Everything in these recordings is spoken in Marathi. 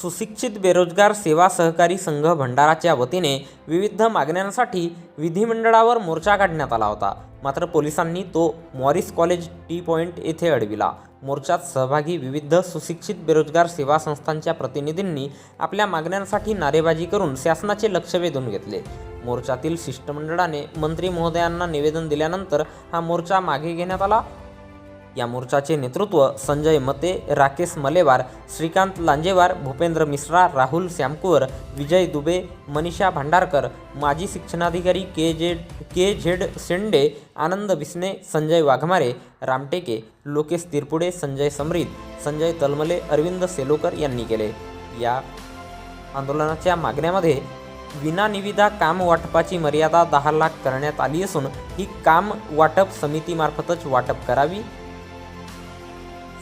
सुशिक्षित बेरोजगार सेवा सहकारी संघ भंडाराच्या वतीने विविध मागण्यांसाठी विधिमंडळावर मोर्चा काढण्यात आला होता. मात्र पोलिसांनी तो मॉरिस कॉलेज टी पॉइंट येथे अडविला. मोर्चात सहभागी विविध सुशिक्षित बेरोजगार सेवा संस्थांच्या प्रतिनिधींनी आपल्या मागण्यांसाठी नारेबाजी करून शासनाचे लक्ष वेधून घेतले. मोर्चातील शिष्टमंडळाने मंत्री महोदयांना निवेदन दिल्यानंतर हा मोर्चा मागे घेण्यात आला. या मोर्चाचे नेतृत्व संजय मते, राकेश मलेवार, श्रीकांत लांजेवार, भूपेंद्र मिश्रा, राहुल श्यामकुवर, विजय दुबे, मनीषा भांडारकर, माजी शिक्षणाधिकारी के झेड शेंडे, आनंद बिसने, संजय वाघमारे, रामटेके, लोकेश तिरपुडे, संजय समरीत, संजय तलमले, अरविंद सेलोकर यांनी केले. या आंदोलनाच्या मागण्यामध्ये विनानिविदा काम वाटपाची मर्यादा 10 लाख करण्यात आली असून ही काम वाटप समितीमार्फतच वाटप करावी.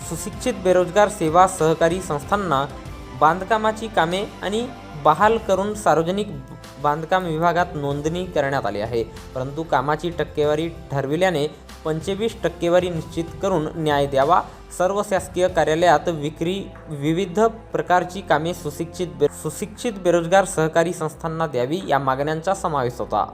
सुशिक्षित बेरोजगार सेवा सहकारी संस्थांना बांधकामाची कामे आणि बहाल करून सार्वजनिक बांधकाम विभागात नोंदणी करण्यात आली आहे. परंतु कामाची टक्केवारी ठरविल्याने 25% टक्केवारी निश्चित करून न्याय द्यावा. सर्व शासकीय कार्यालयात विविध प्रकारची कामे सुशिक्षित बेरोजगार सहकारी संस्थांना द्यावी या मागण्यांचा समावेश होता.